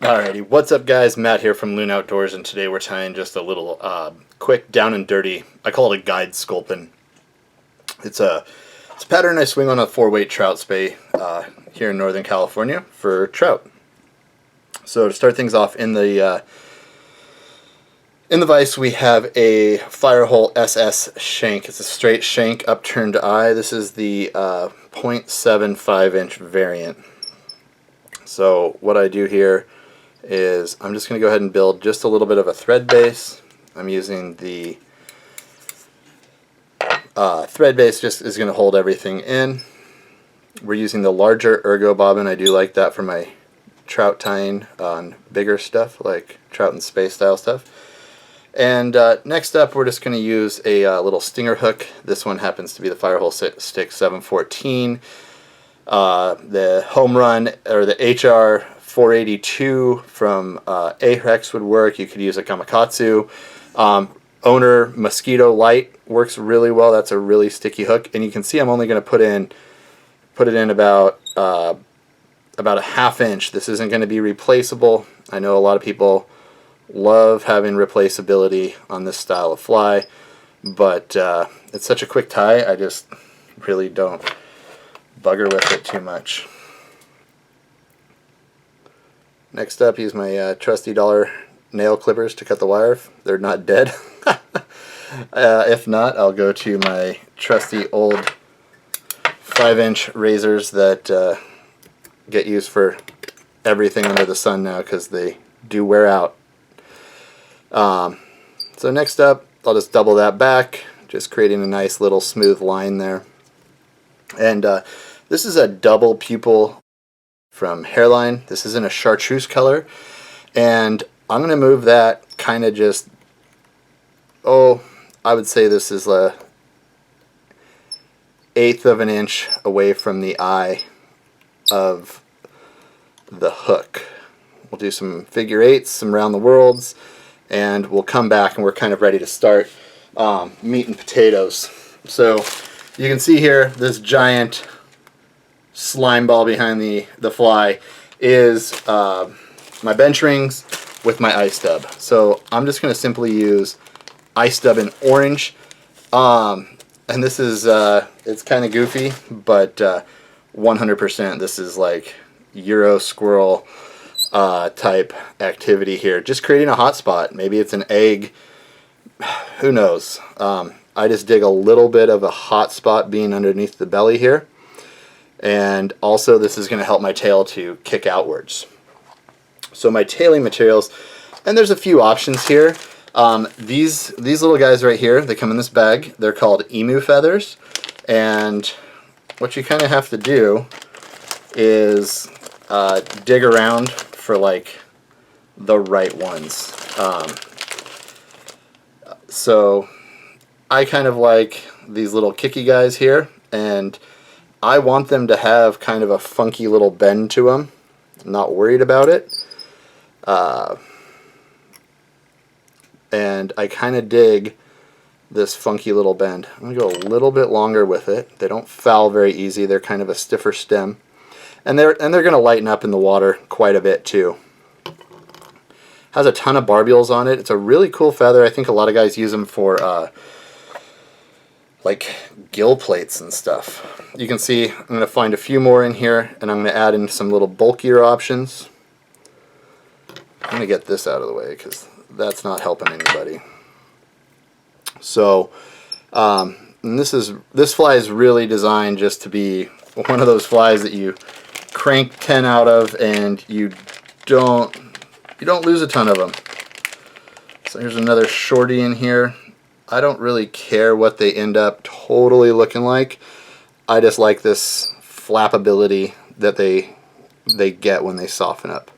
Alrighty, what's up guys? Matt here from Loon Outdoors, and today we're tying just a little quick down and dirty, I call it a guide sculpin. It's a pattern I swing on a 4-weight trout spay here in Northern California for trout. So to start things off, in the vise we have a Firehole SS shank. It's a straight shank upturned eye. This is the 0.75 inch variant. So what I do here is I'm just going to go ahead and build just a little bit of a thread base. I'm using the thread base, just is going to hold everything in. We're using the larger ergo bobbin. I do like that for my trout tying on bigger stuff like trout and space style stuff. And next up we're just going to use a little stinger hook. This one happens to be the Firehole Stick 714. The Home Run or the HR 482 from Ahex would work. You could use a Gamakatsu. Owner Mosquito Light works really well. That's a really sticky hook, and you can see I'm only going to put it in about a ½ inch. This isn't going to be replaceable. I know a lot of people love having replaceability on this style of fly, but it's such a quick tie. I just really don't bugger with it too much. Next up, use my trusty dollar nail clippers to cut the wire if they're not dead. If not, I'll go to my trusty old 5-inch razors that get used for everything under the sun now because they do wear out. So next up, I'll just double that back, just creating a nice little smooth line there. And this is a double pupil from Hairline. This is in a chartreuse color, and I'm going to move that kind of just, I would say this is a 1/8 of an inch away from the eye of the hook. We'll do some figure eights, some round the worlds, and we'll come back and we're kind of ready to start meat and potatoes. So you can see here this giant slime ball behind the fly is my bench rings with my ice stub. So I'm just going to simply use ice stub in orange, and this is it's kind of goofy, but 100% this is like Euro squirrel type activity here, just creating a hot spot. Maybe it's an egg, who knows. I just dig a little bit of a hot spot being underneath the belly here. And also this is going to help my tail to kick outwards. So my tailing materials, and there's a few options here. These little guys right here, they come in this bag. They're called Emu Feathers, and what you kind of have to do is dig around for like the right ones. So I kind of like these little kicky guys here, and I want them to have kind of a funky little bend to them. I'm not worried about it. And I kind of dig this funky little bend. I'm going to go a little bit longer with it. They don't foul very easy. They're kind of a stiffer stem. And they're going to lighten up in the water quite a bit too. Has a ton of barbules on it. It's a really cool feather. I think a lot of guys use them for like gill plates and stuff. You can see I'm going to find a few more in here, and I'm going to add in some little bulkier options. I'm going to get this out of the way because that's not helping anybody. So and this fly is really designed just to be one of those flies that you crank 10 out of and you don't lose a ton of them. So here's another shorty in here. I don't really care what they end up totally looking like. I just like this flappability that they get when they soften up.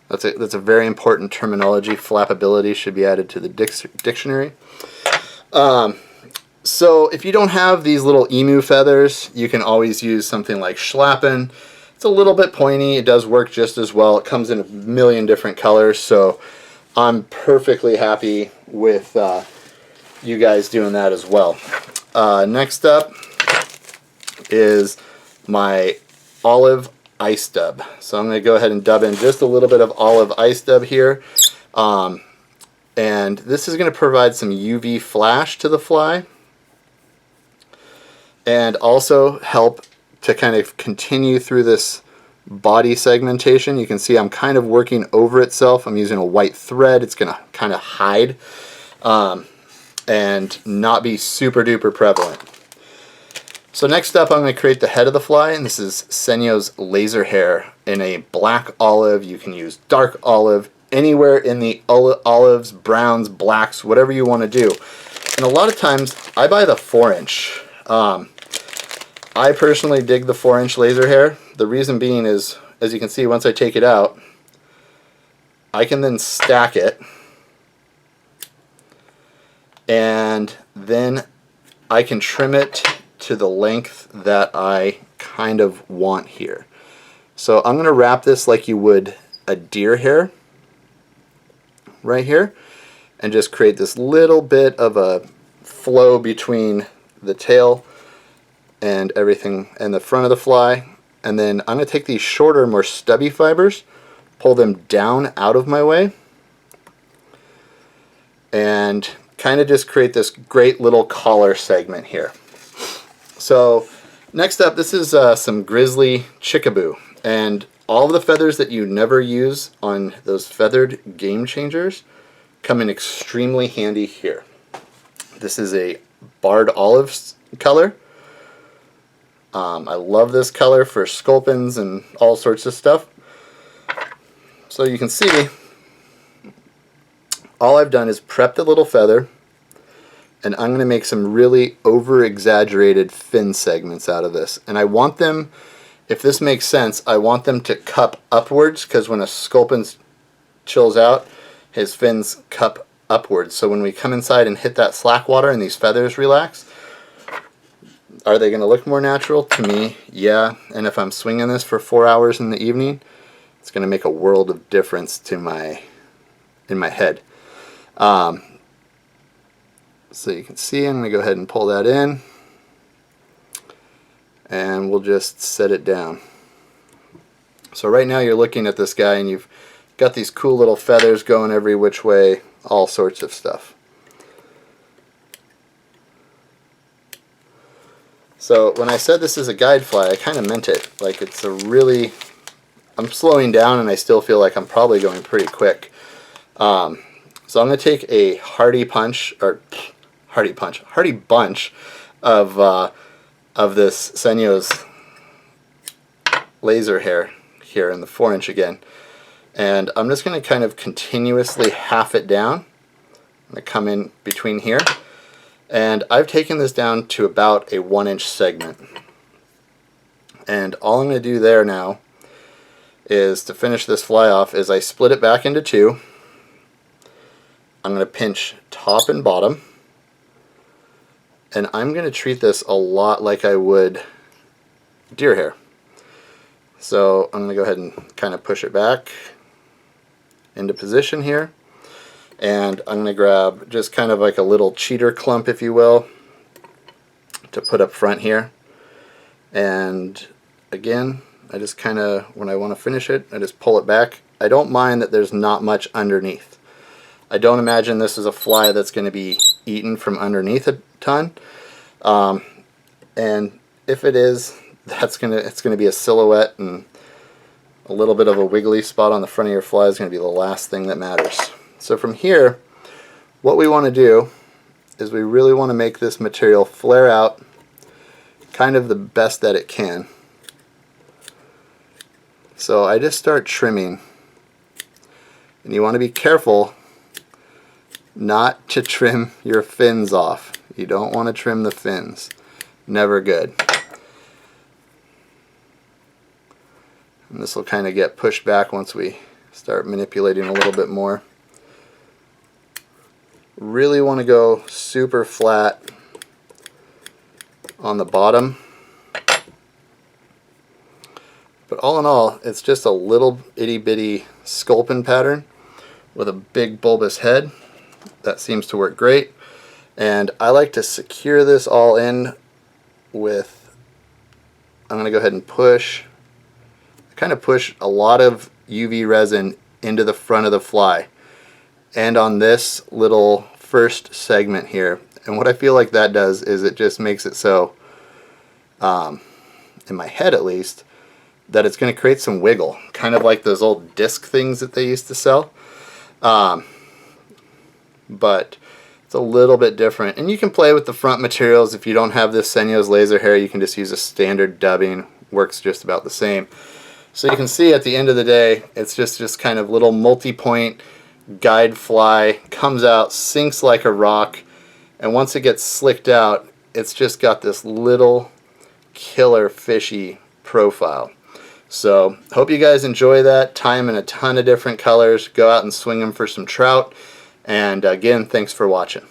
That's a very important terminology. Flappability should be added to the dictionary. So if you don't have these little emu feathers, you can always use something like Sculpin. It's a little bit pointy. It does work just as well. It comes in a million different colors, so I'm perfectly happy with you guys doing that as well. Next up is my olive ice dub. So I'm going to go ahead and dub in just a little bit of olive ice dub here. And this is going to provide some UV flash to the fly and also help to kind of continue through this body segmentation. You can see I'm kind of working over itself. I'm using a white thread. It's going to kind of hide and not be super duper prevalent. So next up, I'm going to create the head of the fly, and this is Senyo's laser hair in a black olive. You can use dark olive, anywhere in the olives, browns, blacks, whatever you want to do. And a lot of times, I buy the 4-inch. I personally dig the 4-inch laser hair. The reason being is, as you can see, once I take it out, I can then stack it, and then I can trim it to the length that I kind of want here. So I'm going to wrap this like you would a deer hair right here, and just create this little bit of a flow between the tail and everything and the front of the fly. And then I'm going to take these shorter, more stubby fibers, pull them down out of my way, and kind of just create this great little collar segment here. So next up, this is some grizzly chickaboo, and all of the feathers that you never use on those feathered game changers come in extremely handy here. This is a barred olive color. I love this color for sculpins and all sorts of stuff. So you can see all I've done is prep the little feather, and I'm going to make some really over-exaggerated fin segments out of this. And I want them, if this makes sense, I want them to cup upwards, because when a sculpin chills out, his fins cup upwards. So when we come inside and hit that slack water and these feathers relax, are they going to look more natural? To me, yeah. And if I'm swinging this for 4 hours in the evening, it's going to make a world of difference to in my head. So you can see, I'm going to go ahead and pull that in, and we'll just set it down. So right now you're looking at this guy, and you've got these cool little feathers going every which way, all sorts of stuff. So when I said this is a guide fly, I kind of meant it. Like, it's a really, I'm slowing down and I still feel like I'm probably going pretty quick. So I'm going to take a hardy bunch of this Senyo's laser hair here in the 4-inch again, and I'm just going to kind of continuously half it down. I'm going to come in between here, and I've taken this down to about a 1-inch segment. And all I'm going to do there now is, to finish this fly off, is I split it back into two. I'm going to pinch top and bottom, and I'm going to treat this a lot like I would deer hair. So I'm going to go ahead and kind of push it back into position here, and I'm going to grab just kind of like a little cheater clump, if you will, to put up front here. And again, I just kind of, when I want to finish it, I just pull it back. I don't mind that there's not much underneath. I don't imagine this is a fly that's going to be eaten from underneath a ton. And if it is, it's going to be a silhouette, and a little bit of a wiggly spot on the front of your fly is going to be the last thing that matters. So from here, what we want to do is we really want to make this material flare out kind of the best that it can. So I just start trimming, and you want to be careful not to trim your fins off. You don't want to trim the fins. Never good. And this will kind of get pushed back once we start manipulating a little bit more. Really want to go super flat on the bottom. But all in all, it's just a little itty bitty sculpin pattern with a big bulbous head. That seems to work great. And I like to secure this all in with, I'm going to go ahead and push. I kind of push a lot of UV resin into the front of the fly and on this little first segment here. And what I feel like that does is it just makes it so, in my head at least, that it's going to create some wiggle, kind of like those old disc things that they used to sell. But it's a little bit different. And you can play with the front materials. If you don't have this Senyo's laser hair, you can just use a standard dubbing. Works just about the same. So you can see at the end of the day, it's just kind of little multi-point guide fly, comes out, sinks like a rock, and once it gets slicked out, it's just got this little killer fishy profile. So hope you guys enjoy that. Tie them in a ton of different colors. Go out and swing them for some trout. And again, thanks for watching.